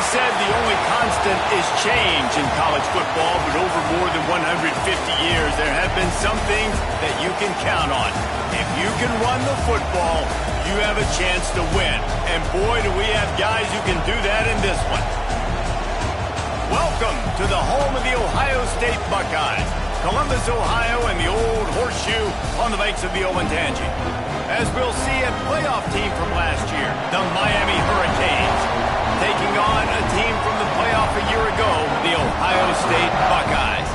said the only constant is change in college football, but over more than 150 years, there have been some things that you can count on. If you can run the football, you have a chance to win. And boy, do we have guys who can do that in this one. Welcome to the home of the Ohio State Buckeyes, Columbus, Ohio, and the old horseshoe on the banks of the Olentangy. As we'll see, a playoff team from last year, the Miami Hurricanes, taking on a team from the playoff a year ago, the Ohio State Buckeyes.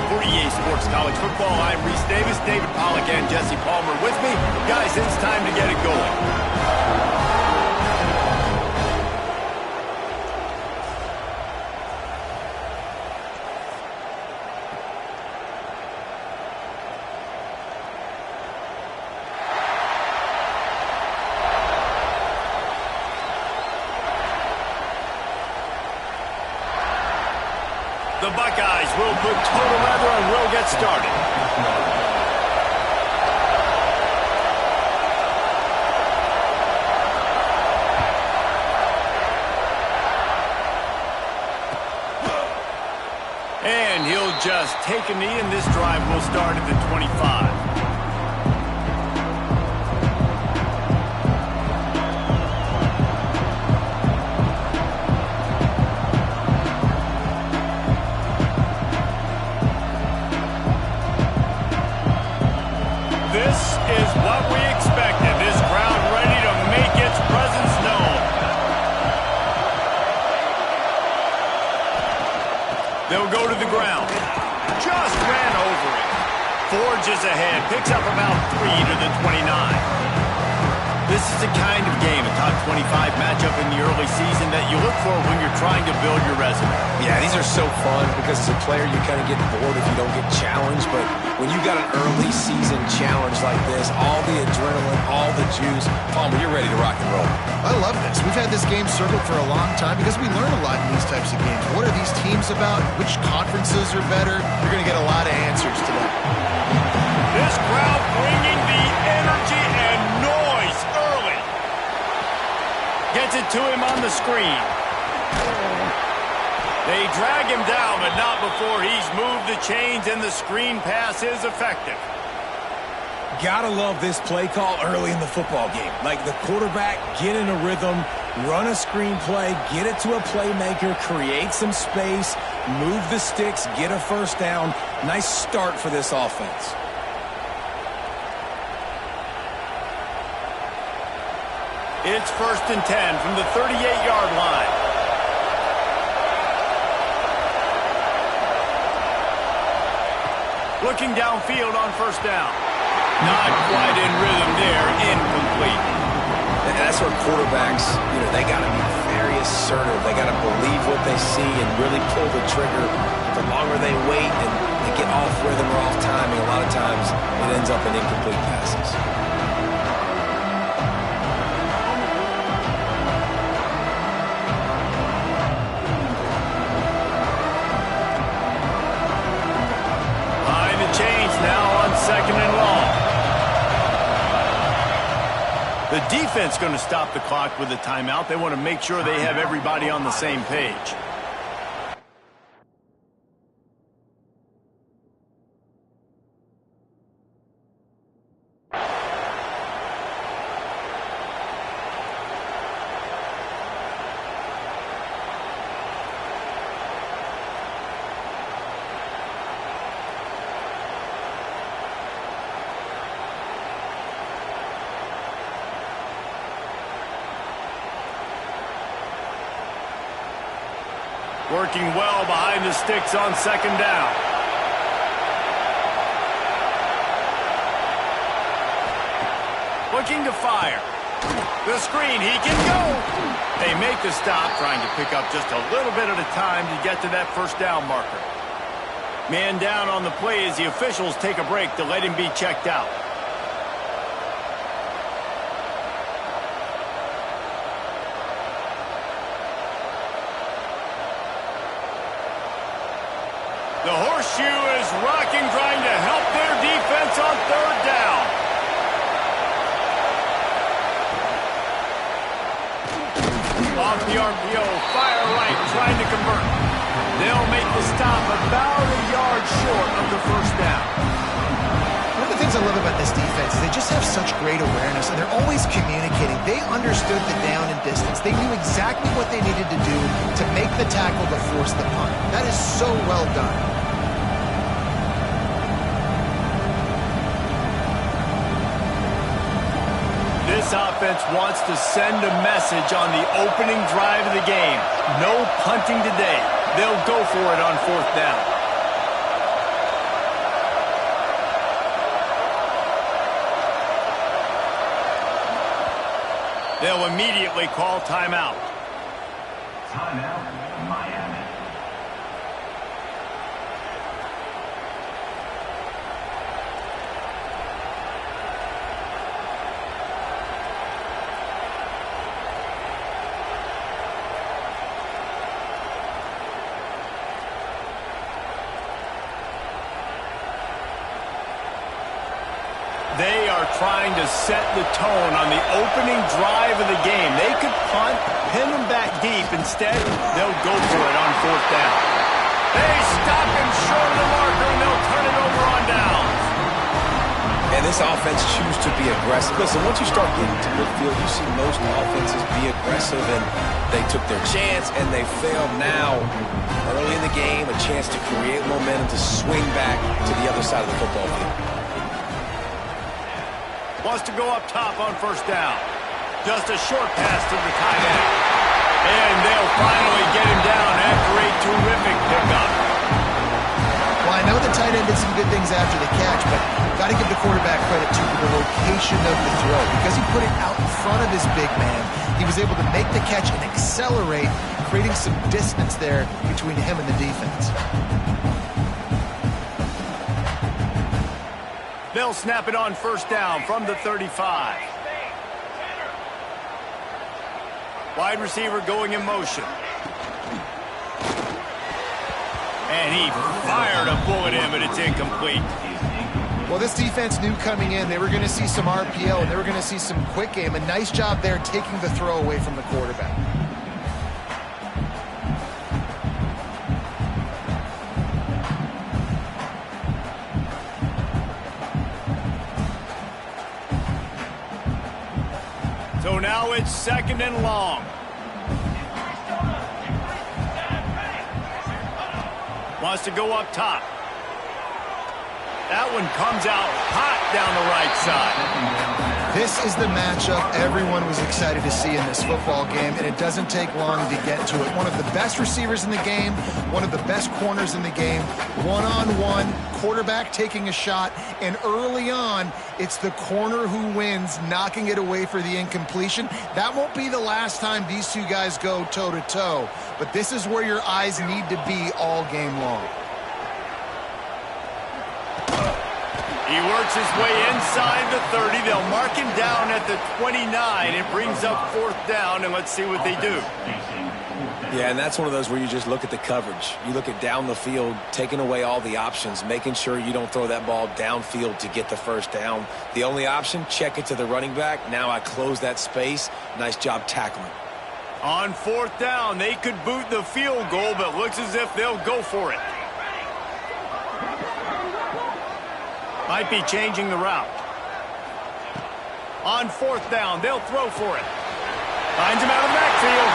For EA Sports College Football, I'm Reese Davis, David Pollack, and Jesse Palmer with me. Guys, it's time to get it going. The Buckeyes will put total weather and will get started. And he'll just take a knee, and this drive will start at the 25. This is what we expected. This crowd ready to make its presence known. They'll go to the ground. Just ran over it. Forges ahead. Picks up about 3 to the 29. This is the kind of game, a top 25 matchup in the early season that you look for when you're trying to build your resume. Yeah, these are so fun because as a player, you kind of get bored if you don't get challenged. But when you got an early season challenge like this, all the adrenaline, all the juice, Palmer, you're ready to rock and roll. I love this. We've had this game circled for a long time because we learn a lot in these types of games. What are these teams about? Which conferences are better? You're going to get a lot of answers today. This crowd bringing the energy and noise early. Gets it to him on the screen. They drag him down, but not before he's moved the chains, and the screen pass is effective. Gotta love this play call early in the football game. Like the quarterback, get in a rhythm, run a screen play, get it to a playmaker, create some space, move the sticks, get a first down. Nice start for this offense. It's 1st and 10 from the 38-yard line. Looking downfield on 1st down. Not quite in rhythm there, incomplete. And that's where quarterbacks, they got to be very assertive. They got to believe what they see and really pull the trigger. The longer they wait and they get off rhythm or off timing, a lot of times it ends up in incomplete passes. Now on 2nd and long. The defense going to stop the clock with a timeout. They want to make sure they have everybody on the same page. Working well behind the sticks on 2nd down. Looking to fire. The screen, he can go. They make the stop, trying to pick up just a little bit at a time to get to that 1st down marker. Man down on the play as the officials take a break to let him be checked out. The horseshoe is rocking, trying to help their defense on 3rd down. Off the RPO, fire right, trying to convert. They'll make the stop about a yard short of the first down. One of the things I love about this defense is they just have such great awareness, and they're always communicating. They understood the down and distance. They knew exactly what they needed to do to make the tackle to force the punt. That is so well done. This offense wants to send a message on the opening drive of the game. No punting today. They'll go for it on fourth down. They'll immediately call timeout. Timeout, Miami. They are trying to set the tone on the opening drive of the game. They could punt, pin them back deep. Instead, they'll go for it on fourth down. They stop him short of the marker, and they'll turn it over on downs. And this offense chooses to be aggressive. Listen, once you start getting to midfield, you see most offenses be aggressive, and they took their chance, and they failed now. Early in the game, a chance to create momentum to swing back to the other side of the football field. Wants to go up top on first down. Just a short pass to the tight end. And they'll finally get him down after a terrific pickup. Well, I know the tight end did some good things after the catch, but got to give the quarterback credit to the location of the throw. Because he put it out in front of his big man, he was able to make the catch and accelerate, creating some distance there between him and the defense. They'll snap it on first down from the 35. Wide receiver going in motion. And he fired a bullet in, but it's incomplete. Well, this defense knew coming in they were going to see some RPO, and they were going to see some quick game. A nice job there taking the throw away from the quarterback. So now it's second and long. Wants to go up top. That one comes out hot down the right side. This is the matchup everyone was excited to see in this football game, and it doesn't take long to get to it. One of the best receivers in the game, one of the best corners in the game, one-on-one, quarterback taking a shot, and early on, it's the corner who wins, knocking it away for the incompletion. That won't be the last time these two guys go toe-to-toe, but this is where your eyes need to be all game long. He works his way inside the 30. They'll mark him down at the 29. It brings up fourth down, and let's see what they do. Yeah, and that's one of those where you just look at the coverage. You look at down the field, taking away all the options, making sure you don't throw that ball downfield to get the first down. The only option, check it to the running back. Now I close that space. Nice job tackling. On fourth down, they could boot the field goal, but looks as if they'll go for it. Might be changing the route. On fourth down, they'll throw for it. Finds him out of the backfield.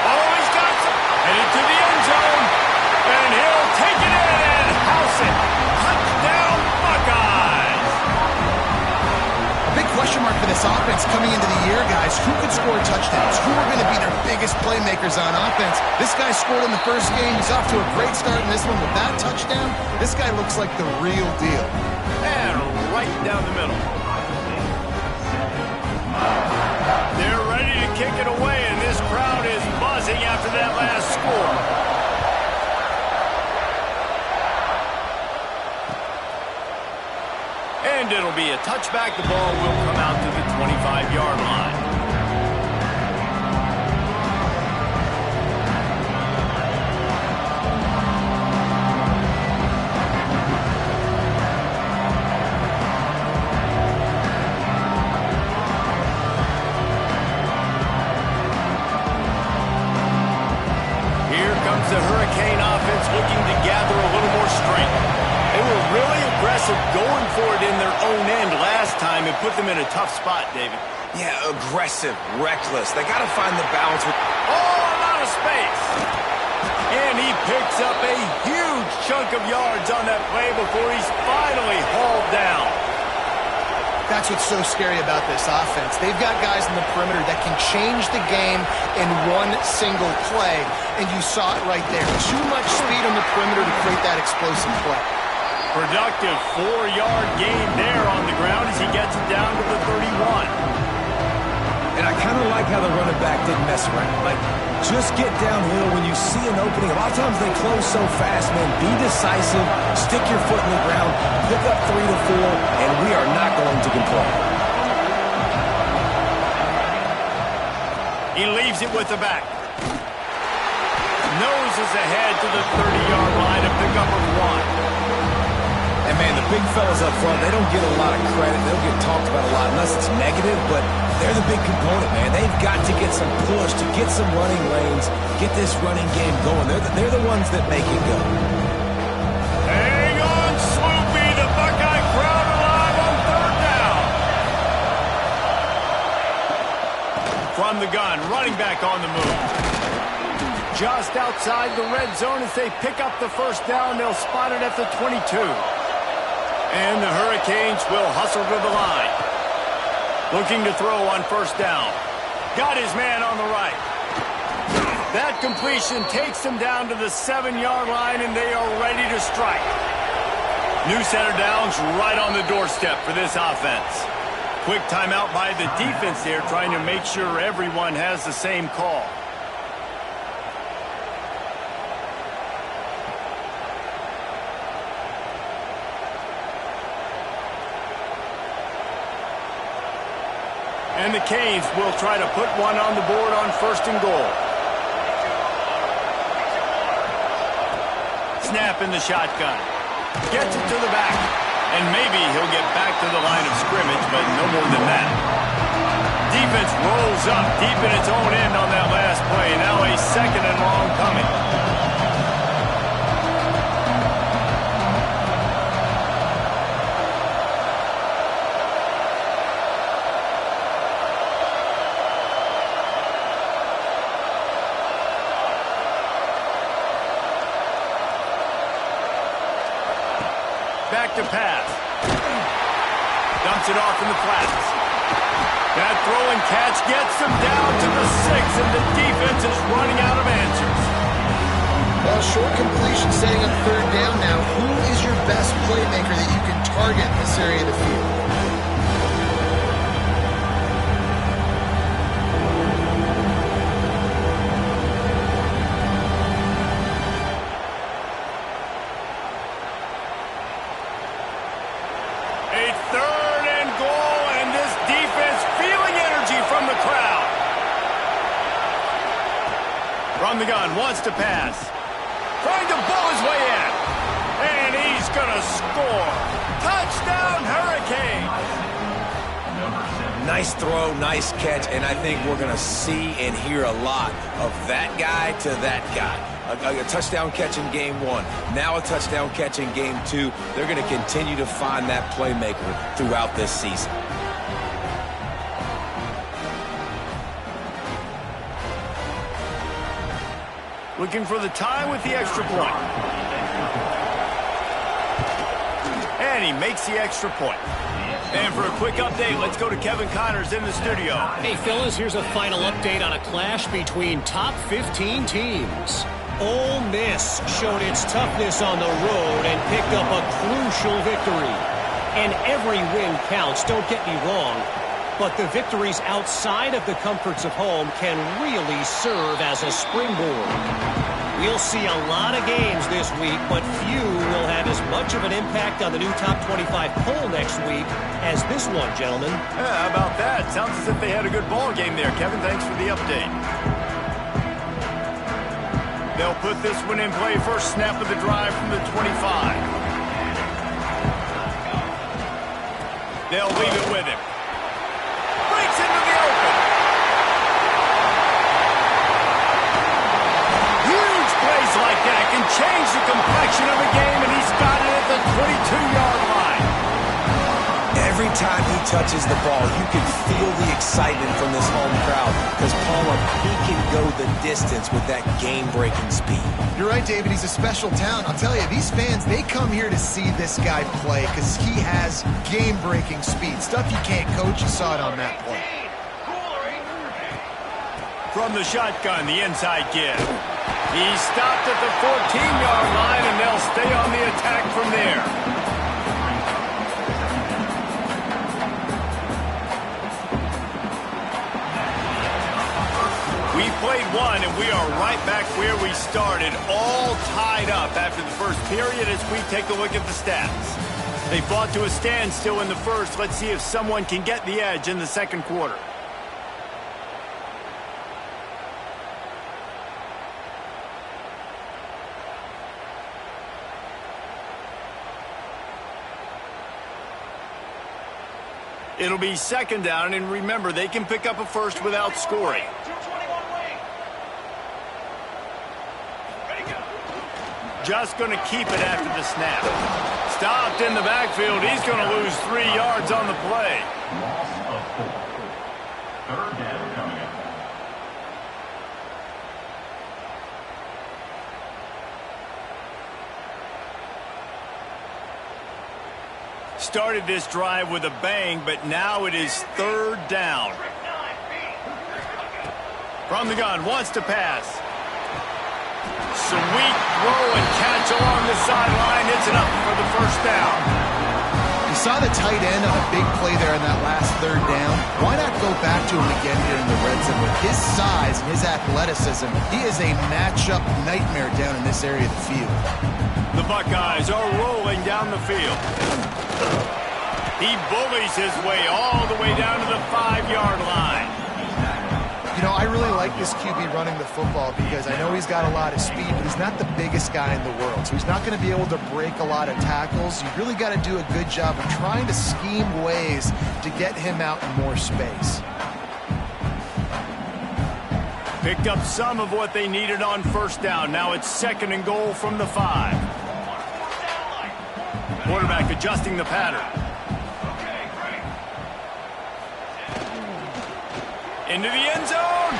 Oh, he's got some. Headed to the end zone. And he'll take it in and house it. Touchdown, Buckeyes. A big question mark for this offense coming into the year, guys. Who could score touchdowns? Who are going to be their biggest playmakers on offense? This guy scored in the first game. He's off to a great start in this one with that touchdown. This guy looks like the real deal. And right down the middle. They're ready to kick it away, and this crowd is buzzing after that last score. And it'll be a touchback. The ball will come out to the 25-yard line. the Hurricane offense looking to gather a little more strength. They were really aggressive going for it in their own end last time and put them in a tough spot, David. Yeah, aggressive, reckless. They got to find the balance with... Oh, a lot of space. And he picks up a huge chunk of yards on that play before he's finally hauled down. That's what's so scary about this offense. They've got guys in the perimeter that can change the game in one single play, and you saw it right there. Too much speed on the perimeter to create that explosive play. Productive 4-yard gain there on the ground as he gets it down to the 31. And I kind of like how the running back didn't mess around. Like, just get downhill when you see an opening. A lot of times they close so fast, man. Be decisive, stick your foot in the ground, pick up 3 to 4, and we are not going to complain. He leaves it with the back. Noses ahead to the 30-yard line to pick up a 1. And, man, the big fellas up front, they don't get a lot of credit. They don't get talked about a lot unless it's negative, but they're the big component, man. They've got to get some push, to get some running lanes, get this running game going. They're the ones that make it go. Hang on, Swoopy. The Buckeye crowd alive on 3rd down. From the gun, running back on the move. Just outside the red zone as they pick up the 1st down. They'll spot it at the 22. And the Hurricanes will hustle to the line. Looking to throw on 1st down. Got his man on the right. That completion takes them down to the 7-yard line, and they are ready to strike. New center downs right on the doorstep for this offense. Quick timeout by the defense here, trying to make sure everyone has the same call. And the Canes will try to put one on the board on 1st and goal. Snap in the shotgun. Gets it to the back. And maybe he'll get back to the line of scrimmage, but no more than that. Defense rolls up deep in its own end on that last play. Now a 2nd and long coming. Back to pass. Dumps it off in the flats. That throw and catch gets them down to the 6, and the defense is running out of answers. Well, short completion setting up 3rd down now. Who is your best playmaker that you can target in this area of the field? From the gun, wants to pass. Trying to bull his way in. And he's going to score. Touchdown, Hurricanes. Nice throw, nice catch, and I think we're going to see and hear a lot of that guy to that guy. A touchdown catch in game 1, now a touchdown catch in game 2. They're going to continue to find that playmaker throughout this season. Looking for the tie with the extra point. And he makes the extra point. And for a quick update, let's go to Kevin Connors in the studio. Hey, fellas, here's a final update on a clash between top 15 teams. Ole Miss showed its toughness on the road and picked up a crucial victory. And every win counts, don't get me wrong. But the victories outside of the comforts of home can really serve as a springboard. We'll see a lot of games this week, but few will have as much of an impact on the new top 25 poll next week as this one, gentlemen. How about that? Sounds as if they had a good ball game there. Kevin, thanks for the update. They'll put this one in play. First snap of the drive from the 25. They'll leave it with him. Breaks into the open. Huge plays like time he touches the ball, you can feel the excitement from this home crowd because, Palmer, he can go the distance with that game-breaking speed. You're right, David. He's a special talent. I'll tell you, these fans, they come here to see this guy play because he has game-breaking speed. Stuff you can't coach. You saw it on that play. From the shotgun, the inside give. He stopped at the 14-yard line, and they'll stay on the attack from there. We played one, and we are right back where we started, all tied up after the first period as we take a look at the stats. They fought to a standstill in the first. Let's see if someone can get the edge in the second quarter. It'll be second down, and remember, they can pick up a first without scoring. Just going to keep it after the snap. Stopped in the backfield. He's going to lose 3 yards on the play. Loss of 4. Third down coming up. Started this drive with a bang, but now it is third down. From the gun, wants to pass. Sweet throw and catch along the sideline. Hits it up for the first down. You saw the tight end on a big play there in that last third down. Why not go back to him again here in the red zone? With his size and his athleticism, he is a matchup nightmare down in this area of the field. The Buckeyes are rolling down the field. He bullies his way all the way down to the 5-yard line. You know, I really like this QB running the football because I know he's got a lot of speed, but he's not the biggest guy in the world. So he's not going to be able to break a lot of tackles. You really got to do a good job of trying to scheme ways to get him out in more space. Picked up some of what they needed on first down. Now it's second and goal from the 5. Quarterback adjusting the pattern. Into the end zone.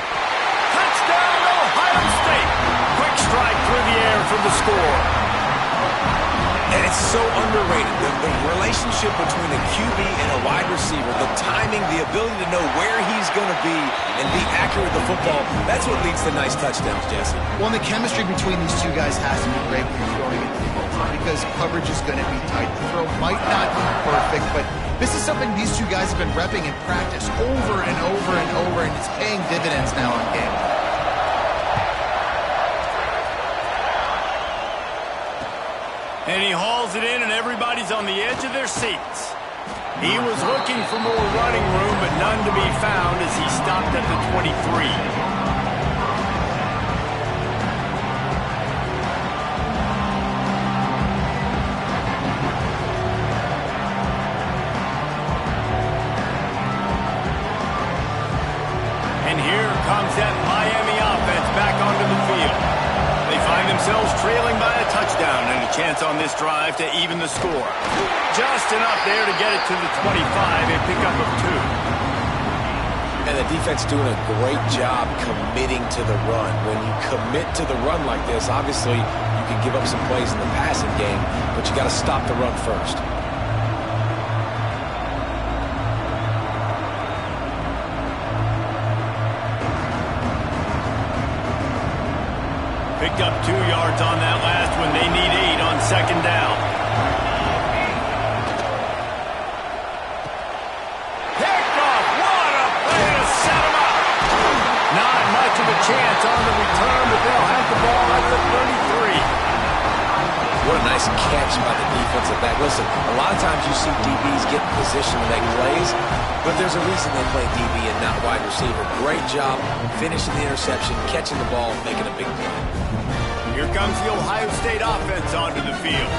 Touchdown, Ohio State. Quick strike through the air for the score. And it's so underrated. The relationship between a QB and a wide receiver, the timing, the ability to know where he's going to be and be accurate with the football, that's what leads to nice touchdowns, Jesse. Well, and the chemistry between these two guys has to be great when you're throwing it because coverage is going to be tight. The throw might not be perfect, but this is something these two guys have been repping in practice over and over and over, and it's paying dividends now on game. And he hauls it in, and everybody's on the edge of their seats. He was looking for more running room, but none to be found as he stopped at the 23. That Miami offense back onto the field. They find themselves trailing by a touchdown and a chance on this drive to even the score. Just enough there to get it to the 25 and pick up of 2. And the defense doing a great job committing to the run. When you commit to the run like this, obviously you can give up some plays in the passing game, but you got to stop the run first. Picked up 2 yards on that last one. They need 8 on second down. Picked off. What a play to set him up. Not much of a chance on the return, but they'll have the ball at the 33. What a nice catch by the defensive back. Listen, a lot of times you see DBs get in position to make plays, but there's a reason they play DB and not wide receiver. Great job finishing the interception, catching the ball, making a big play. Here comes the Ohio State offense onto the field.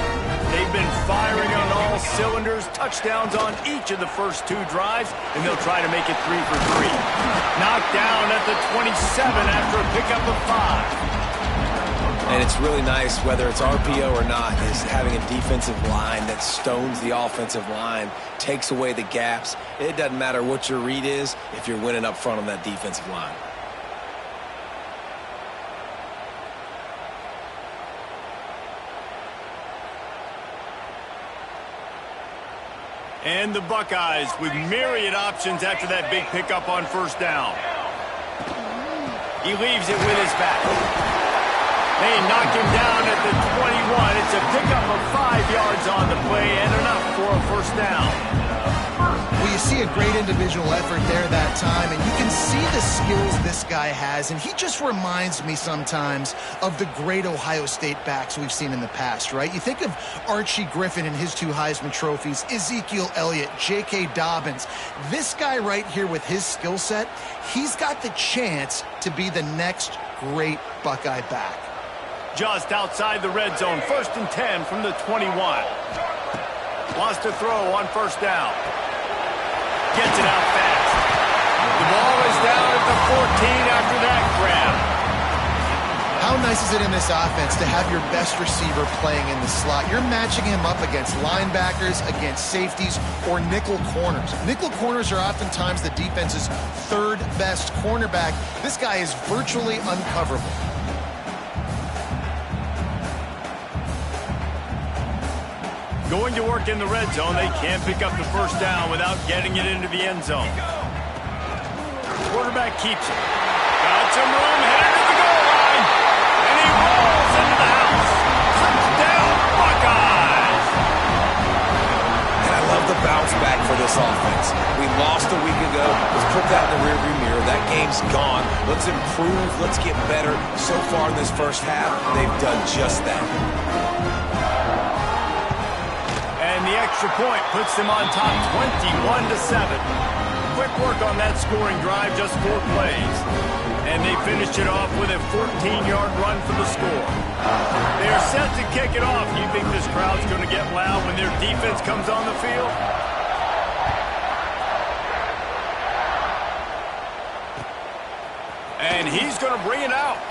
They've been firing on all cylinders, touchdowns on each of the first 2 drives, and they'll try to make it 3 for 3. Knocked down at the 27 after a pickup of 5. And it's really nice, whether it's RPO or not, is having a defensive line that stones the offensive line, takes away the gaps. It doesn't matter what your read is if you're winning up front on that defensive line. And the Buckeyes with myriad options after that big pickup on first down. He leaves it with his back. They knock him down at the 21. It's a pickup of 5 yards on the play and enough for a first down. Well, you see a great individual effort there that time, and you can see the skills this guy has, and he just reminds me sometimes of the great Ohio State backs we've seen in the past, right? You think of Archie Griffin and his 2 Heisman trophies, Ezekiel Elliott, J.K. Dobbins. This guy right here with his skill set, he's got the chance to be the next great Buckeye back. Just outside the red zone, 1st and 10 from the 21. Wants to throw on first down. Gets it out fast. The ball is down at the 14 after that grab. How nice is it in this offense to have your best receiver playing in the slot? You're matching him up against linebackers, against safeties, or nickel corners. Nickel corners are oftentimes the defense's 3rd best cornerback. This guy is virtually uncoverable. Going to work in the red zone, they can't pick up the first down without getting it into the end zone. Quarterback keeps it. Got some room, headed to the goal line. And he rolls into the house. Touchdown, Buckeyes! And I love the bounce back for this offense. We lost a week ago. Let's put that in the rearview mirror. That game's gone. Let's improve. Let's get better. So far in this first half, they've done just that. And the extra point puts them on top 21-7. Quick work on that scoring drive, just 4 plays. And they finished it off with a 14-yard run for the score. They are set to kick it off. You think this crowd's going to get loud when their defense comes on the field? And he's going to bring it out.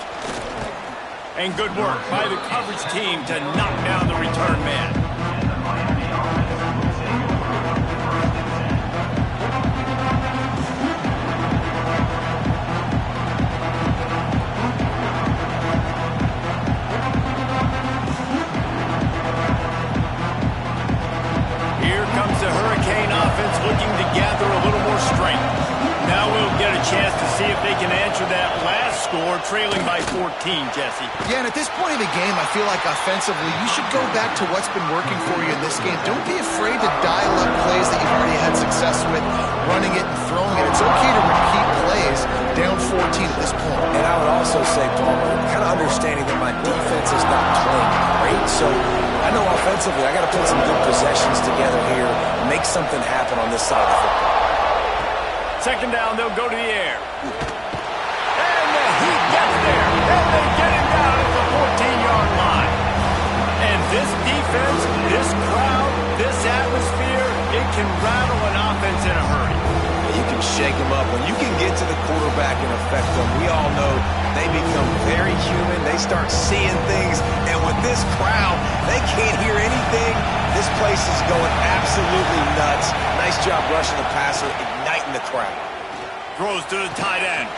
And good work by the coverage team to knock down the return man. The Hurricane offense looking to gather a little more strength. Now we'll get a chance to see if they can answer that last score, trailing by 14, Jesse. Yeah, and at this point of the game, I feel like offensively, you should go back to what's been working for you in this game. Don't be afraid to dial up plays that you've already had success with, running it and throwing it. It's okay to repeat plays down 14 at this point. And I would also say, Palmer, kind of understanding that my defense is not playing great, so I know offensively I got to put some good possessions together here, make something happen on this side of the football. Second down, they'll go to the air. And he gets there. And they get him down at the 14-yard line. And this defense, this crowd, this atmosphere, it can rattle an offense in a hurry. You can shake them up. When you can get to the quarterback and affect them, we all know they become very human. They start seeing things. And with this crowd, they can't hear anything. This place is going absolutely nuts. Nice job rushing the passer, igniting the crowd. Throws to the tight end.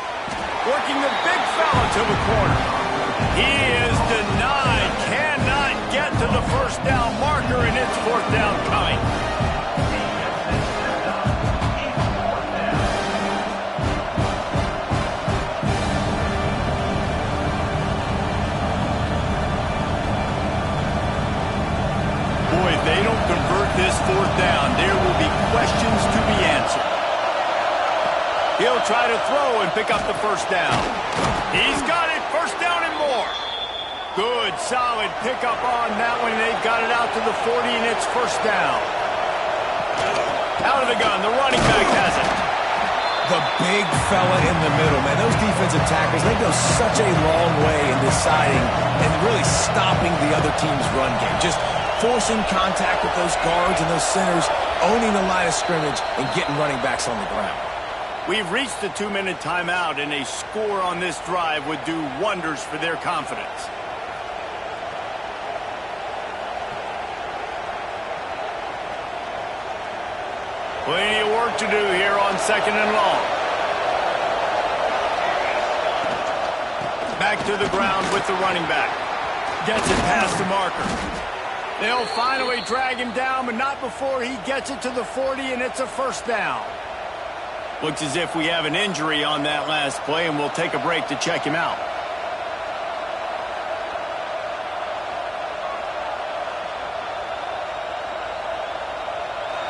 Working the big fella to the corner. He is denied. Cannot get to the first down marker, and it's 4th down coming. Boy, if they don't convert this 4th down, there will be questions to be answered. He'll try to throw and pick up the first down. He's got it, first down and more. Good, solid pickup on that one. They've got it out to the 40, and it's first down. Out of the gun, the running back has it. The big fella in the middle, man. Those defensive tackles, they go such a long way in deciding and really stopping the other team's run game. Just forcing contact with those guards and those centers, owning the line of scrimmage, and getting running backs on the ground. We've reached the 2-minute timeout, and a score on this drive would do wonders for their confidence. Plenty of work to do here on 2nd and long. Back to the ground with the running back. Gets it past the marker. They'll finally drag him down, but not before he gets it to the 40, and it's a first down. Looks as if we have an injury on that last play, and we'll take a break to check him out.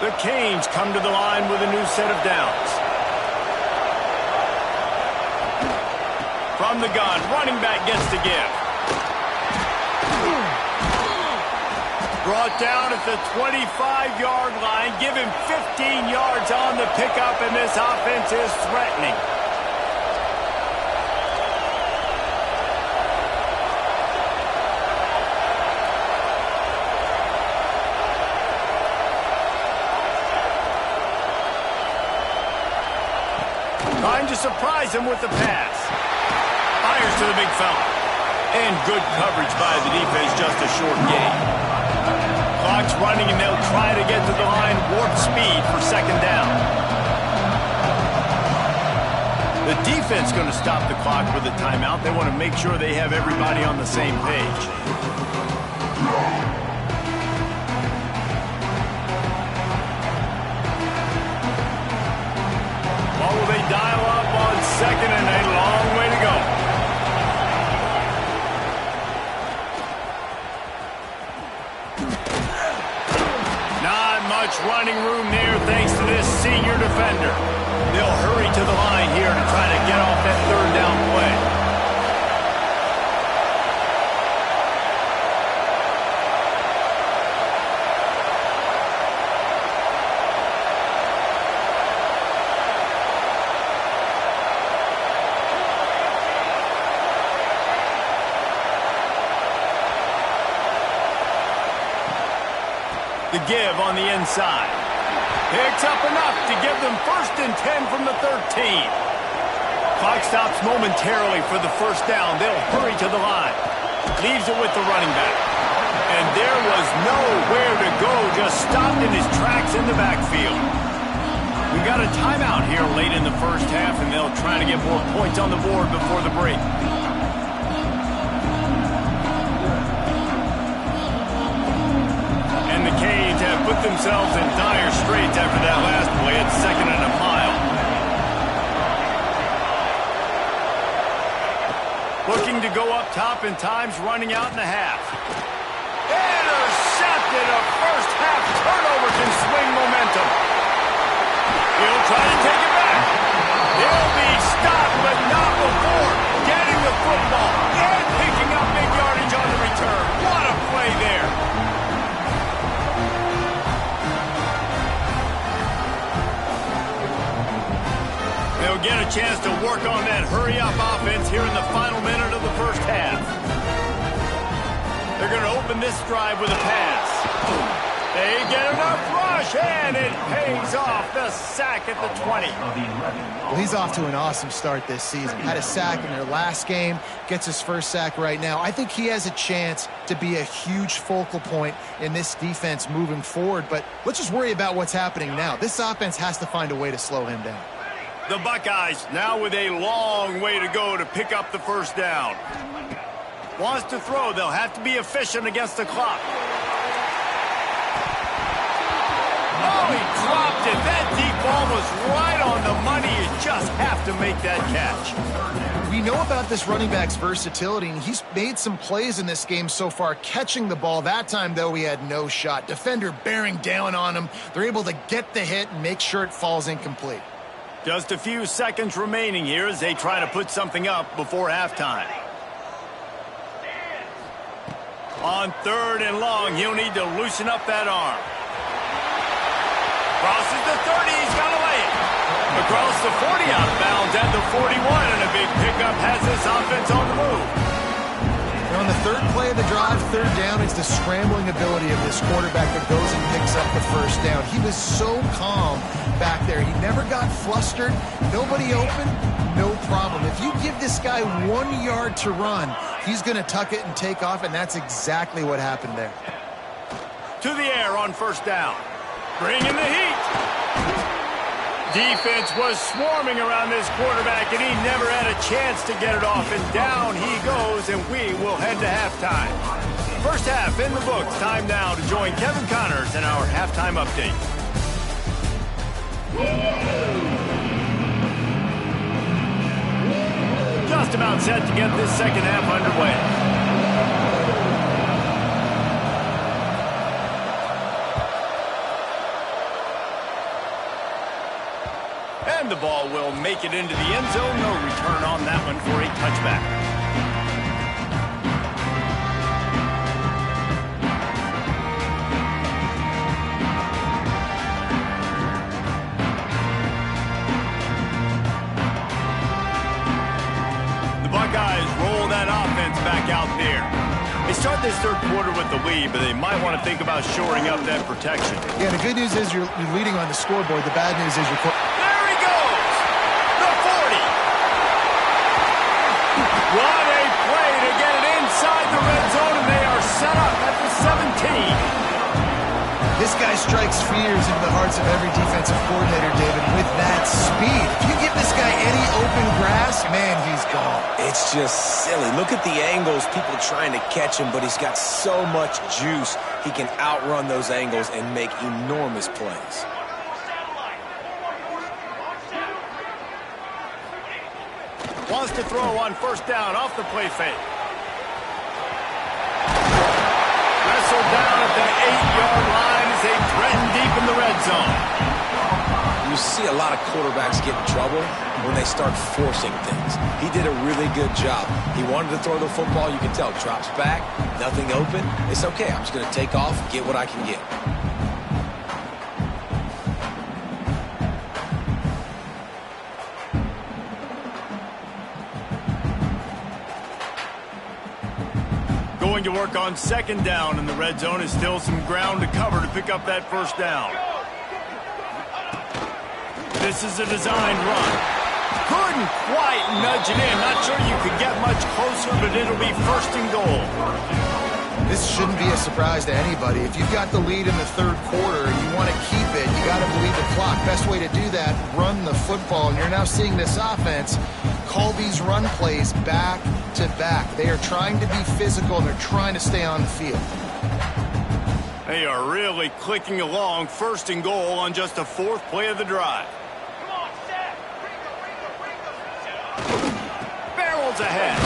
The Canes come to the line with a new set of downs. From the gun, running back gets to give. Brought down at the 25-yard line. Give him 15 yards on the pickup, and this offense is threatening. Trying to surprise him with the pass. Fires to the big fella. And good coverage by the defense, just a short gain. Clock's running, and they'll try to get to the line warp speed for 2nd down. The defense going to stop the clock with a timeout. They want to make sure they have everybody on the same page. What will they dial up on 2nd and a long way to go? Not much running room there thanks to this senior defender. They'll hurry to the line here to try to get off that 3rd down play. The give on the inside. Picks up enough to give them 1st and 10 from the 13. Clock stops momentarily for the first down. They'll hurry to the line. Leaves it with the running back. And there was nowhere to go, just stopped in his tracks in the backfield. We got a timeout here late in the first half, and they'll try to get more points on the board before the break. The Canes have put themselves in dire straits after that last play at 2nd and a mile. Looking to go up top, and time's running out in the half. Intercepted. A first half turnover can swing momentum. He'll try to take it back. He'll be stopped, but not before getting the football and picking up big yardage on the return. What a play there. They'll get a chance to work on that hurry-up offense here in the final minute of the first half. They're going to open this drive with a pass. They get enough rush, and it pays off. The sack at the 20. Well, he's off to an awesome start this season. Had a sack in their last game, gets his first sack right now. I think he has a chance to be a huge focal point in this defense moving forward, but let's just worry about what's happening now. This offense has to find a way to slow him down. The Buckeyes now with a long way to go to pick up the first down. Wants to throw. They'll have to be efficient against the clock. Oh, he dropped it. That deep ball was right on the money. You just have to make that catch. We know about this running back's versatility, and he's made some plays in this game so far catching the ball. That time, though, he had no shot. Defender bearing down on him. They're able to get the hit and make sure it falls incomplete. Just a few seconds remaining here as they try to put something up before halftime. On 3rd and long, he'll need to loosen up that arm. Crosses the 30, he's got to lay it. Across the 40 out of bounds at the 41, and a big pickup has this offense on the move. And on the 3rd play of the drive, 3rd down, it's the scrambling ability of this quarterback that goes and picks up the first down. He was so calm back there. He never got flustered. Nobody open, no problem. If you give this guy 1 yard to run, he's going to tuck it and take off, and that's exactly what happened there. To the air on first down. Bring in the heat. Defense was swarming around this quarterback, and he never had a chance to get it off. And down he goes, and we will head to halftime. First half in the books. Time now to join Kevin Connors in our halftime update. Just about set to get this second half underway. And the ball will make it into the end zone. No return on that one for a touchback. The Buckeyes roll that offense back out there. They start this third quarter with the lead, but they might want to think about shoring up that protection. Yeah, the good news is you're leading on the scoreboard. The bad news is you're... What a play to get it inside the red zone, and they are set up at the 17. This guy strikes fears into the hearts of every defensive coordinator, David, with that speed. If you give this guy any open grass, man, he's gone. It's just silly. Look at the angles, people trying to catch him, but he's got so much juice. He can outrun those angles and make enormous plays. Wants to throw on first down off the play fake. Wrestled down at the 8-yard line as they threaten deep in the red zone. You see a lot of quarterbacks get in trouble when they start forcing things. He did a really good job. He wanted to throw the football. You can tell. Drops back, nothing open. It's okay. I'm just going to take off and get what I can get. Going to work on second down, and the red zone is still some ground to cover to pick up that first down. This is a designed run. Couldn't quite nudge it in. Not sure you could get much closer, but it'll be first and goal. This shouldn't be a surprise to anybody. If you've got the lead in the third quarter and you want to keep it, you got to believe the clock. Best way to do that, run the football. And you're now seeing this offense call these run plays back to back. They are trying to be physical, and they're trying to stay on the field. They are really clicking along. First and goal on just the fourth play of the drive. Barrels ahead.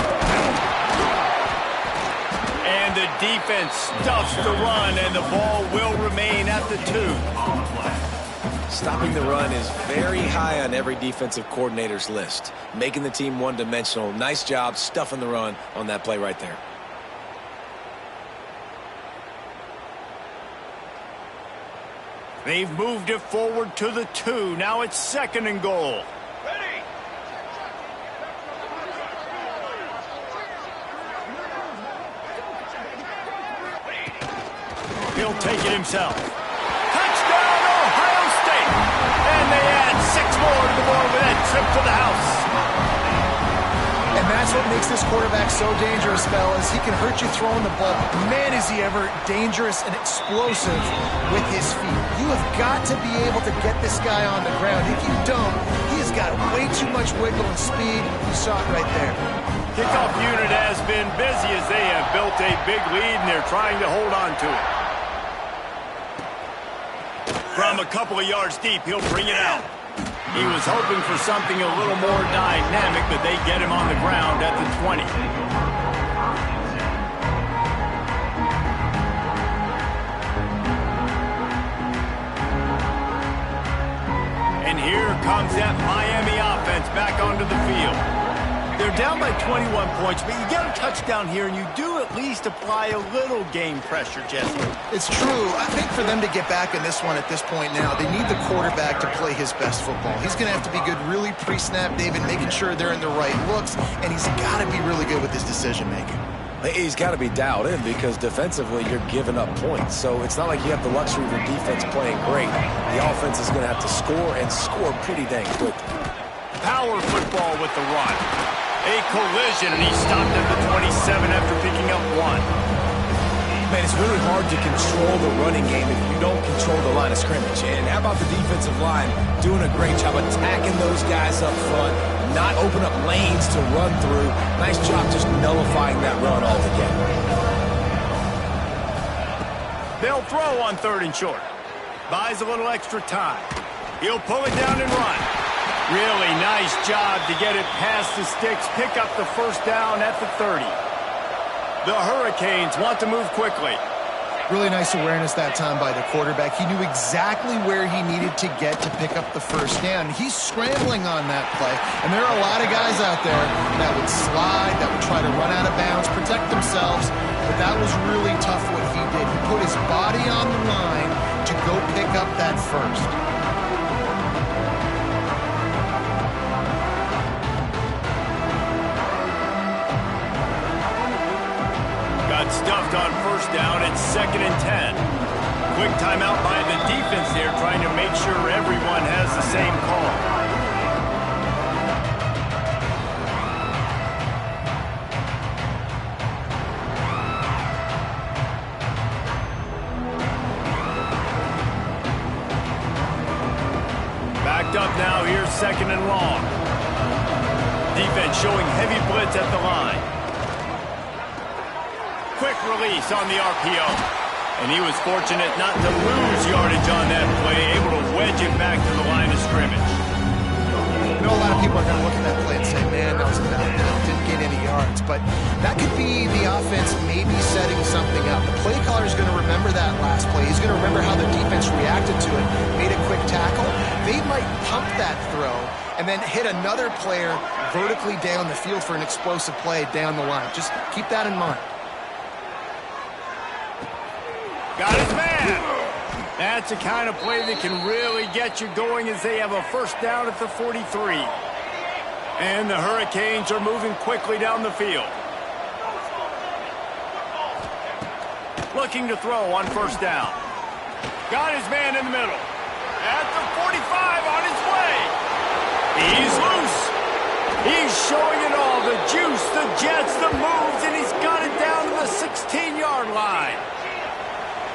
And the defense stuffs the run, and the ball will remain at the 2. Stopping the run is very high on every defensive coordinator's list. Making the team one-dimensional. Nice job stuffing the run on that play right there. They've moved it forward to the 2. Now it's second and goal. Ready. He'll take it himself. Touchdown, Ohio State. And they add 6 more to the board with that trip to the house. And that's what makes this quarterback so dangerous, fellas. He can hurt you throwing the ball. Man, is he ever dangerous and explosive with his feet. You have got to be able to get this guy on the ground. If you don't, he has got way too much wiggle and speed. You saw it right there. Kickoff unit has been busy as they have built a big lead, and they're trying to hold on to it. From a couple of yards deep, he'll bring it out. He was hoping for something a little more dynamic, but they get him on the ground at the 20. And here comes that Miami offense back onto the field. They're down by 21 points, but you get a touchdown here, and you do at least apply a little game pressure, Jesse. It's true. I think for them to get back in this one at this point now, they need the quarterback to play his best football. He's going to have to be good really pre-snap, David, making sure they're in the right looks, and he's got to be really good with his decision-making. He's got to be dialed in because defensively you're giving up points. So it's not like you have the luxury of your defense playing great. The offense is going to have to score and score pretty dang quickly. Power football with the run. A collision, and he stopped at the 27 after picking up 1. Man, it's really hard to control the running game if you don't control the line of scrimmage. And how about the defensive line doing a great job attacking those guys up front, not open up lanes to run through. Nice job just nullifying that run altogether. They'll throw on 3rd and short. Buys a little extra time. He'll pull it down and run. Really nice job to get it past the sticks, pick up the first down at the 30. The Hurricanes want to move quickly. Really nice awareness that time by the quarterback. He knew exactly where he needed to get to pick up the first down. He's scrambling on that play, and there are a lot of guys out there that would slide, that would try to run out of bounds, protect themselves, but that was really tough what he did. He put his body on the line to go pick up that first. Stuffed on first down. It's 2nd and 10. Quick timeout by the defense there, trying to make sure everyone has the same call. Backed up now. Here's 2nd and long. Defense showing heavy blitz at the line. Quick release on the RPO. And he was fortunate not to lose yardage on that play, able to wedge it back to the line of scrimmage. I know a lot of people are going to look at that play and say, man, that was a bad play, didn't get any yards. But that could be the offense maybe setting something up. The play caller is going to remember that last play. He's going to remember how the defense reacted to it, made a quick tackle. They might pump that throw and then hit another player vertically down the field for an explosive play down the line. Just keep that in mind. Got his man. That's the kind of play that can really get you going as they have a first down at the 43. And the Hurricanes are moving quickly down the field. Looking to throw on first down. Got his man in the middle. At the 45 on his way. He's loose. He's showing it all. The juice, the jets, the moves, and he's got it down to the 16-yard line.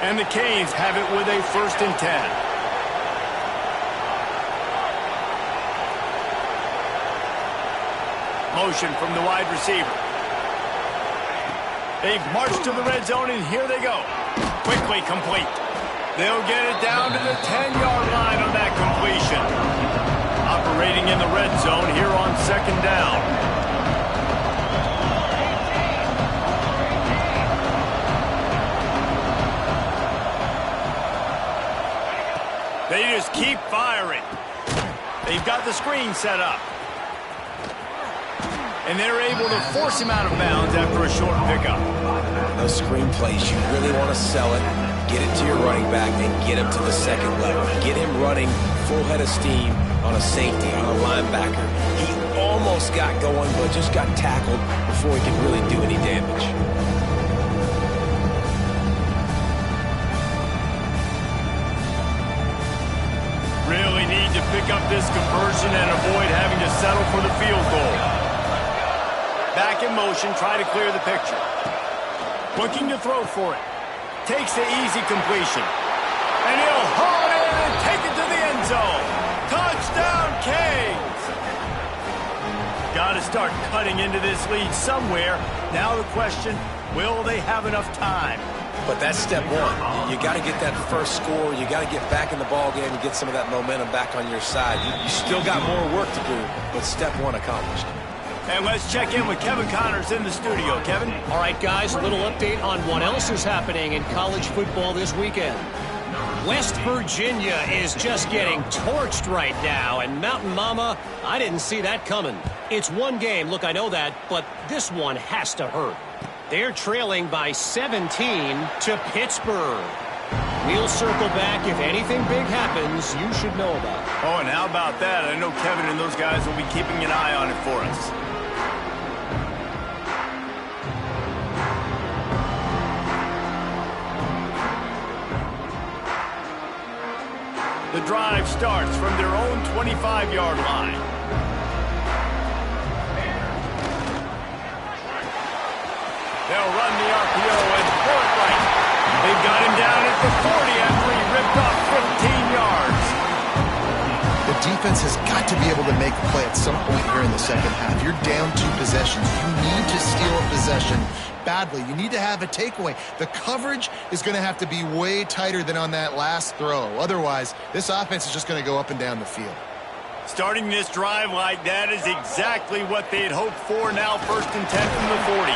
And the Canes have it with a 1st and 10. Motion from the wide receiver. They've marched to the red zone, and here they go. Quickly complete. They'll get it down to the 10-yard line on that completion. Operating in the red zone here on 2nd down. They just keep firing. They've got the screen set up. And they're able to force him out of bounds after a short pickup. Those screen plays, you really want to sell it, get it to your running back, and get him to the second level. Get him running full head of steam on a safety, on a linebacker. He almost got going, but just got tackled before he could really do any damage. Really need to pick up this conversion and avoid having to settle for the field goal. Back in motion, try to clear the picture. Looking to throw for it. Takes the easy completion. And he'll haul it in and take it to the end zone. Touchdown, Canes! Got to start cutting into this lead somewhere. Now the question, will they have enough time? But that's step one. You got to get that first score. You got to get back in the ball game and get some of that momentum back on your side. You still got more work to do, but step one accomplished. And let's check in with Kevin Connors in the studio. Kevin? All right, guys, a little update on what else is happening in college football this weekend. West Virginia is just getting torched right now, and Mountain Mama, I didn't see that coming. It's one game, look, I know that, but this one has to hurt. They're trailing by 17 to Pittsburgh. We'll circle back. If anything big happens, you should know about it. Oh, and how about that? I know Kevin and those guys will be keeping an eye on it for us. The drive starts from their own 25-yard line. They'll run the RPO and throw it right. They've got him down at the 40 after he ripped off 15 yards. The defense has got to be able to make a play at some point here in the second half. You're down 2 possessions. You need to steal a possession badly. You need to have a takeaway. The coverage is going to have to be way tighter than on that last throw. Otherwise, this offense is just going to go up and down the field. Starting this drive like that is exactly what they had hoped for. Now 1st and 10 from the 40.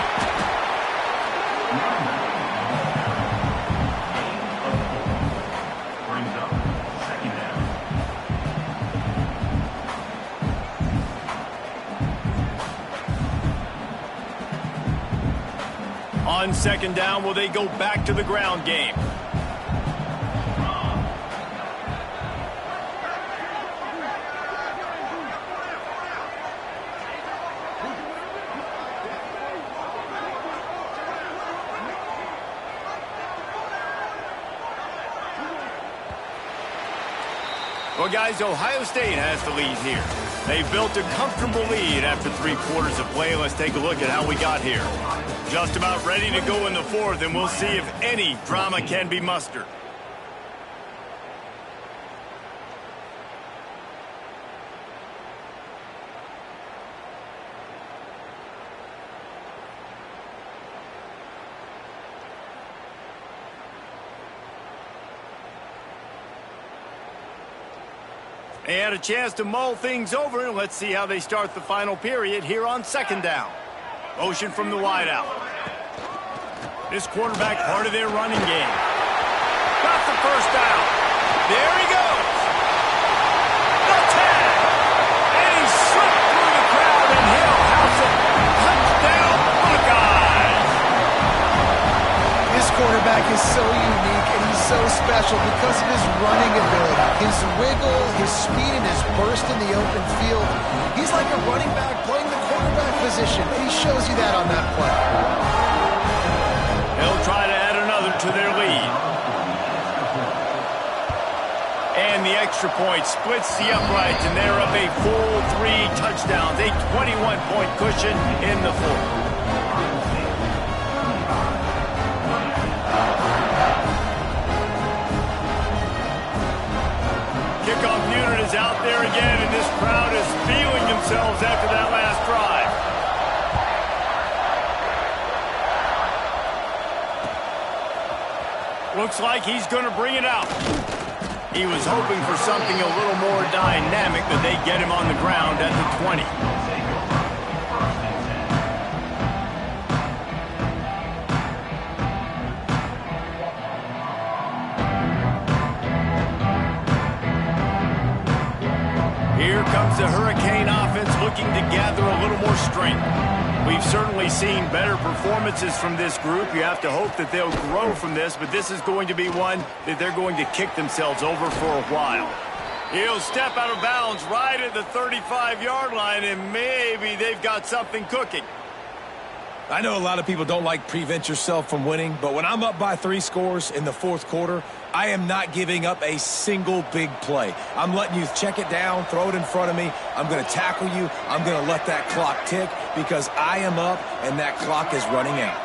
Brings up 2nd down. On 2nd down, will they go back to the ground game? Well, guys, Ohio State has the lead here. They've built a comfortable lead after 3 quarters of play. Let's take a look at how we got here. Just about ready to go in the 4th, and we'll see if any drama can be mustered. They had a chance to mull things over, and let's see how they start the final period here on 2nd down. Motion from the wideout. This quarterback part of their running game. Got the 1st down. There he goes. The tag. And he slipped through the crowd, and he'll house it. Touchdown, Buckeyes. This quarterback is so unique, and he's so special because of his running ability. His wiggle, his speed, and his burst in the open field. He's like a running back playing the quarterback position, and he shows you that on that play. They'll try to add another to their lead. And the extra point splits the uprights, and they're up a full 3 touchdowns, a 21-point cushion in the 4th. Kickoff unit is out there again, and this crowd is feeling themselves after that last drive. Looks like he's going to bring it out. He was hoping for something a little more dynamic, but they get him on the ground at the 20. Here comes the Hurricane offense looking to gather a little more strength. We've certainly seen better performances from this group. You have to hope that they'll grow from this, but this is going to be one that they're going to kick themselves over for a while. He'll step out of bounds right at the 35-yard line, and maybe they've got something cooking. I know a lot of people don't like prevent yourself from winning, but when I'm up by 3 scores in the 4th quarter, I am not giving up a single big play. I'm letting you check it down, throw it in front of me. I'm going to tackle you. I'm going to let that clock tick because I am up and that clock is running out.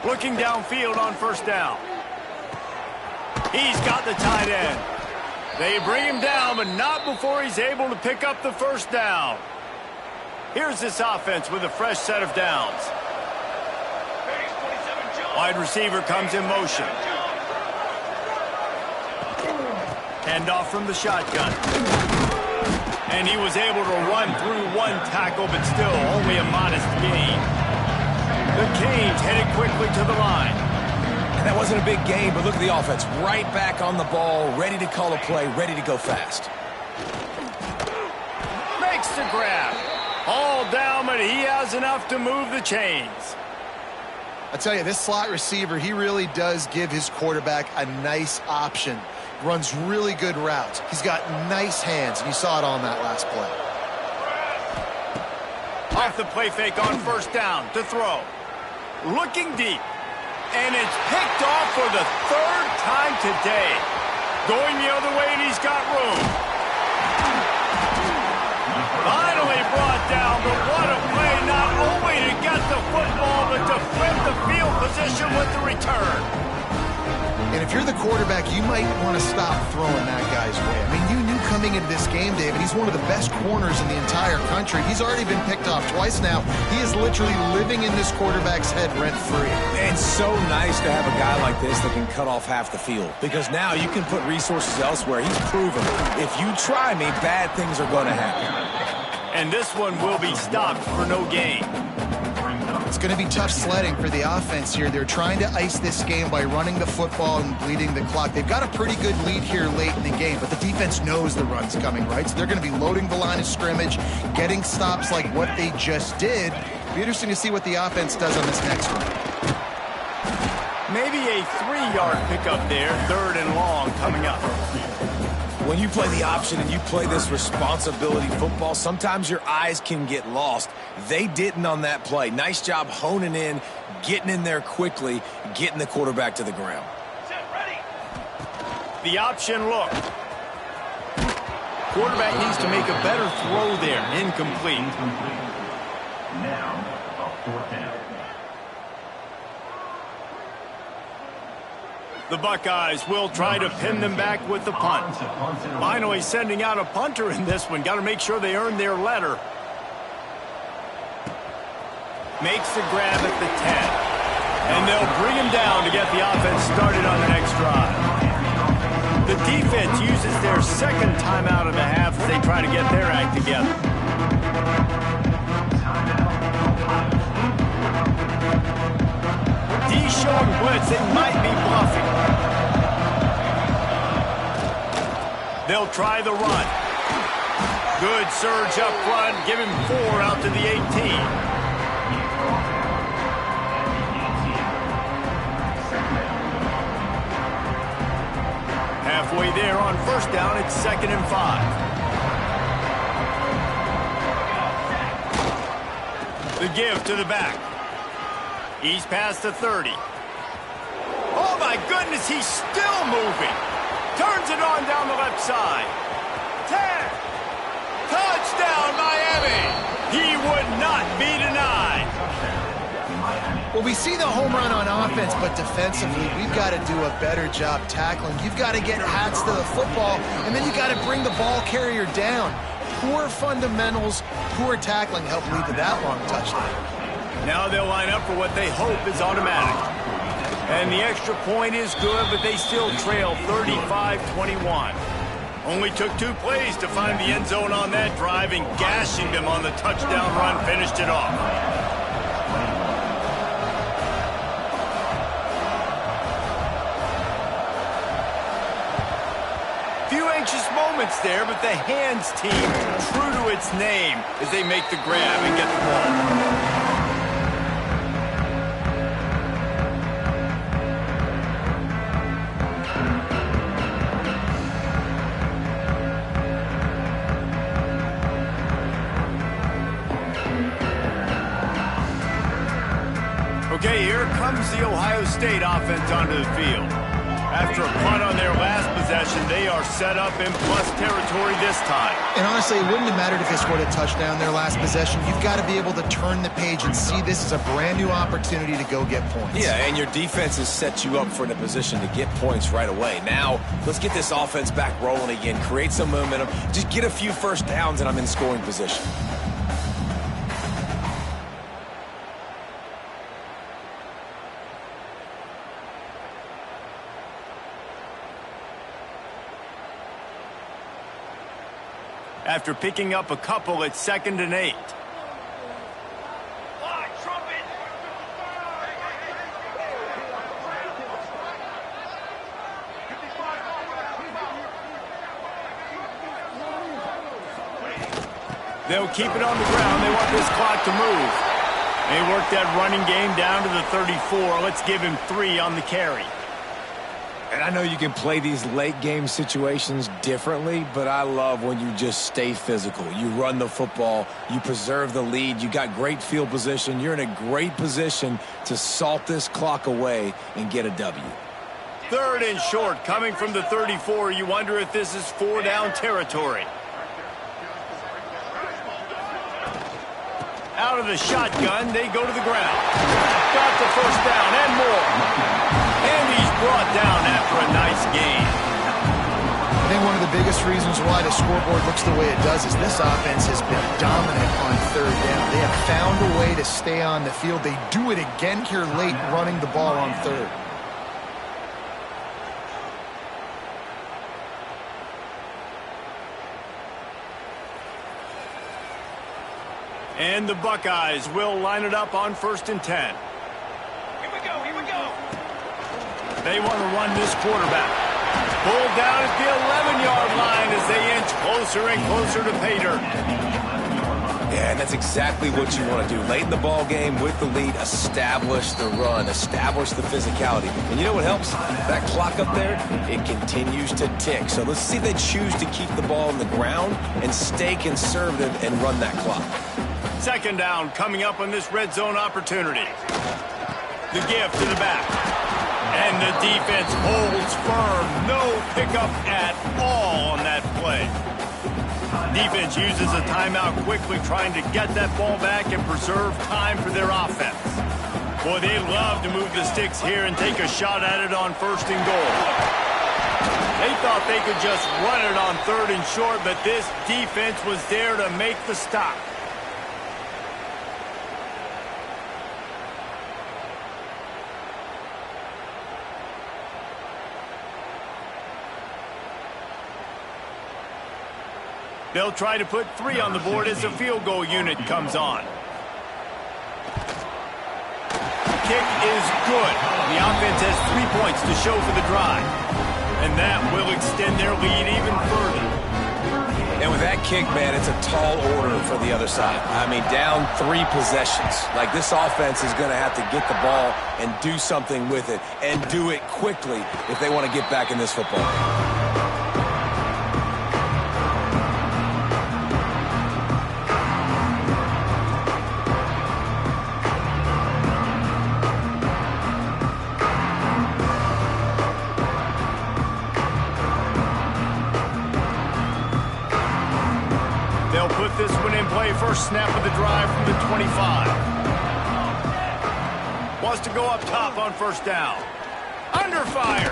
Looking downfield on 1st down. He's got the tight end. They bring him down, but not before he's able to pick up the 1st down. Here's this offense with a fresh set of downs. Wide receiver comes in motion. Handoff from the shotgun. And he was able to run through 1 tackle, but still only a modest gain. The Canes headed quickly to the line. And that wasn't a big game, but look at the offense. Right back on the ball, ready to call a play, ready to go fast. Makes the grab. All down, but he has enough to move the chains. I tell you, this slot receiver, he really does give his quarterback a nice option. Runs really good routes. He's got nice hands, and you saw it on that last play. Off the play fake on 1st down to throw. Looking deep. And it's picked off for the 3rd time today. Going the other way, and he's got room. Finally brought down, but what a play, not only to get if you're the quarterback, you might want to stop throwing that guy's way. I mean, you knew coming into this game, David, he's one of the best corners in the entire country. He's already been picked off twice now. He is literally living in this quarterback's head rent-free. It's so nice to have a guy like this that can cut off half the field, because now you can put resources elsewhere. He's proven if you try me, bad things are going to happen. And this one will be stopped for no gain. It's going to be tough sledding for the offense here. They're trying to ice this game by running the football and bleeding the clock. They've got a pretty good lead here late in the game, but the defense knows the run's coming, right? So they're going to be loading the line of scrimmage, getting stops like what they just did. It'll be interesting to see what the offense does on this next one. Maybe a 3-yard pickup there, 3rd and long coming up. When you play the option and you play this responsibility football, sometimes your eyes can get lost. They didn't on that play. Nice job honing in, getting in there quickly, getting the quarterback to the ground. The option look. Quarterback needs to make a better throw there. Incomplete. Now, a 4th down. The Buckeyes will try to pin them back with the punt. Finally sending out a punter in this one. Got to make sure they earn their letter. Makes the grab at the 10. And they'll bring him down to get the offense started on the next drive. The defense uses their second timeout of the half as they try to get their act together. He's showing blitz. They might be bluffing. They'll try the run. Good surge up front. Give him 4 out to the 18. Halfway there on 1st down, it's 2nd and 5. The give to the back. He's past the 30. Oh, my goodness, he's still moving. Turns it on down the left side. 10. Touchdown, Miami. He would not be denied. Well, we see the home run on offense, but defensively, we've got to do a better job tackling. You've got to get hats to the football, and then you got to bring the ball carrier down. Poor fundamentals, poor tackling help lead to that long touchdown. Now they'll line up for what they hope is automatic. And the extra point is good, but they still trail 35-21. Only took 2 plays to find the end zone on that drive, and gashing them on the touchdown run finished it off. Few anxious moments there, but the hands team true to its name as they make the grab and get the ball. Okay, here comes the Ohio State offense onto the field. After a punt on their last possession, they are set up in plus territory this time. And honestly, it wouldn't have mattered if they scored a touchdown their last possession. You've got to be able to turn the page and see this as a brand new opportunity to go get points. Yeah, and your defense has set you up for the position to get points right away. Now, let's get this offense back rolling again, create some momentum, just get a few first downs, and I'm in scoring position. After picking up a couple, it's 2nd and 8. They'll keep it on the ground. They want this clock to move. They work that running game down to the 34. Let's give him 3 on the carry. And I know you can play these late game situations differently, but I love when you just stay physical. You run the football, you preserve the lead, you got great field position. You're in a great position to salt this clock away and get a W. 3rd and short coming from the 34. You wonder if this is 4-down territory. Out of the shotgun, they go to the ground. Got the 1st down and more. And he's brought down after a nice gain. I think one of the biggest reasons why the scoreboard looks the way it does is this offense has been dominant on third down. They have found a way to stay on the field. They do it again here late, running the ball on third. And the Buckeyes will line it up on 1st and 10. Here we go, here we go. They want to run this quarterback. Pulled down at the 11-yard line as they inch closer and closer to pay dirt. Yeah, and that's exactly what you want to do. Late in the ball game with the lead, establish the run, establish the physicality. And you know what helps? That clock up there, it continues to tick. So let's see if they choose to keep the ball on the ground and stay conservative and run that clock. 2nd down coming up on this red zone opportunity. The give to the back. And the defense holds firm. No pickup at all on that play. Defense uses a timeout quickly, trying to get that ball back and preserve time for their offense. Boy, they love to move the sticks here and take a shot at it on 1st and goal. They thought they could just run it on 3rd and short, but this defense was there to make the stop. They'll try to put 3 on the board as the field goal unit comes on. Kick is good. The offense has 3 points to show for the drive. And that will extend their lead even further. And with that kick, man, it's a tall order for the other side. I mean, down 3 possessions. Like, this offense is going to have to get the ball and do something with it, and do it quickly if they want to get back in this football game. This one in play, first snap of the drive from the 25. Wants to go up top on 1st down. Under fire.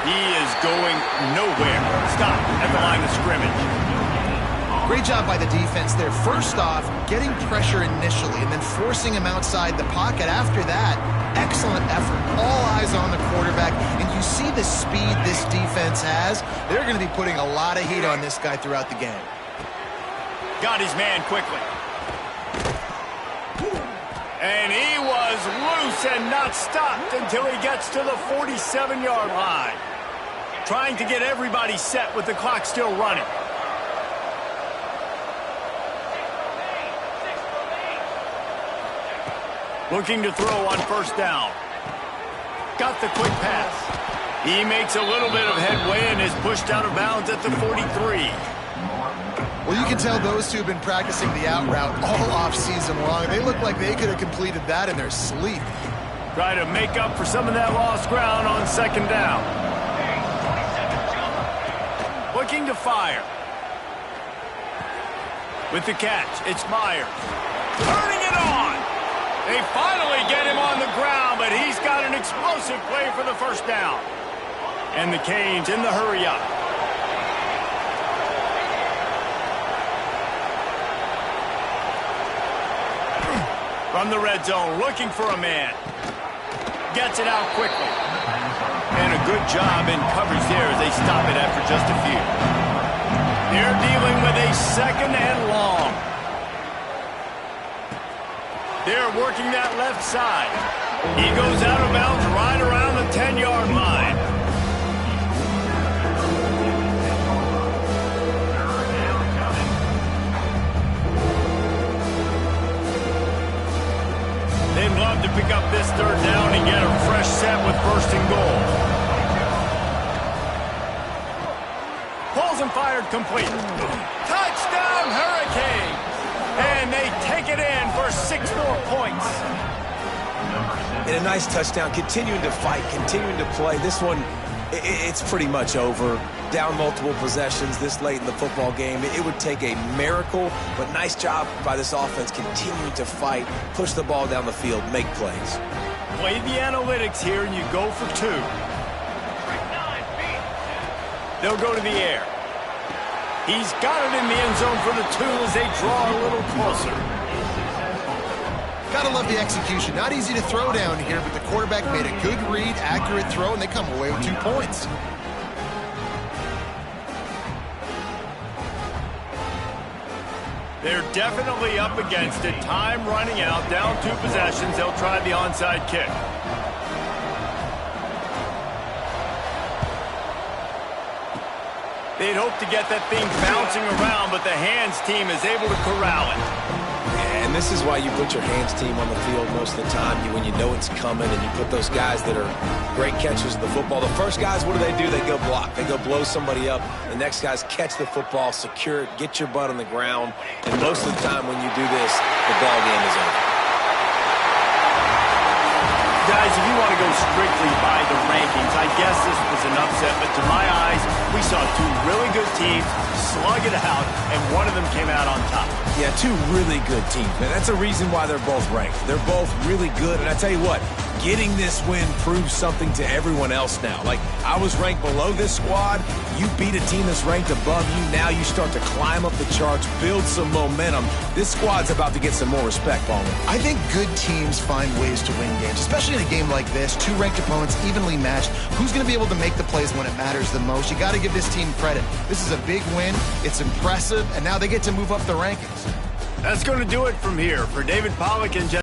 He is going nowhere. Stop at the line of scrimmage. Great job by the defense there. First off, getting pressure initially and then forcing him outside the pocket. After that, excellent effort. All eyes on the quarterback. And you see the speed this defense has. They're going to be putting a lot of heat on this guy throughout the game. Got his man quickly. And he was loose and not stopped until he gets to the 47-yard line. Trying to get everybody set with the clock still running. Looking to throw on 1st down. Got the quick pass. He makes a little bit of headway and is pushed out of bounds at the 43. Well, you can tell those two have been practicing the out route all off-season long. They look like they could have completed that in their sleep. Try to make up for some of that lost ground on 2nd down. Looking to fire. With the catch, it's Myers. Turning it on! They finally get him on the ground, but he's got an explosive play for the 1st down. And the Canes in the hurry-up. From the red zone, looking for a man. Gets it out quickly. And a good job in coverage there as they stop it after just a few. They're dealing with a 2nd and long. They're working that left side. He goes out of bounds right around the 10-yard line. They'd love to pick up this 3rd down and get a fresh set with 1st and goal. Pulls and fired complete. Touchdown, Hurricanes! And they take it in for 6 more points. And a nice touchdown, continuing to fight, continuing to play. This one, it's pretty much over. Down multiple possessions this late in the football game. It would take a miracle, but nice job by this offense continuing to fight, push the ball down the field, make plays. Play the analytics here and you go for 2. They'll go to the air. He's got it in the end zone for the 2 as they draw a little closer. Gotta love the execution. Not easy to throw down here, but the quarterback made a good read, accurate throw, and they come away with 2 points. They're definitely up against it. Time running out, down 2 possessions. They'll try the onside kick. They'd hope to get that thing bouncing around, but the hands team is able to corral it. And this is why you put your hands team on the field most of the time. When you know it's coming, and you put those guys that are great catchers of the football. The first guys, what do? They go block. They go blow somebody up. The next guys catch the football, secure it, get your butt on the ground. And most of the time when you do this, the ball game is over. Guys, if you want to go strictly by the rankings, I guess this was an upset, but to my eyes, we saw 2 really good teams slug it out, and one of them came out on top. Yeah, 2 really good teams, man. That's a reason why they're both ranked. They're both really good, and I tell you what, getting this win proves something to everyone else now. Like, I was ranked below this squad. You beat a team that's ranked above you. Now you start to climb up the charts, build some momentum. This squad's about to get some more respect, Palmer. I think good teams find ways to win games, especially in a game like this. 2 ranked opponents, evenly matched. Who's going to be able to make the plays when it matters the most? You got to give this team credit. This is a big win. It's impressive, and now they get to move up the rankings. That's going to do it from here. For David Pollack and Jeff.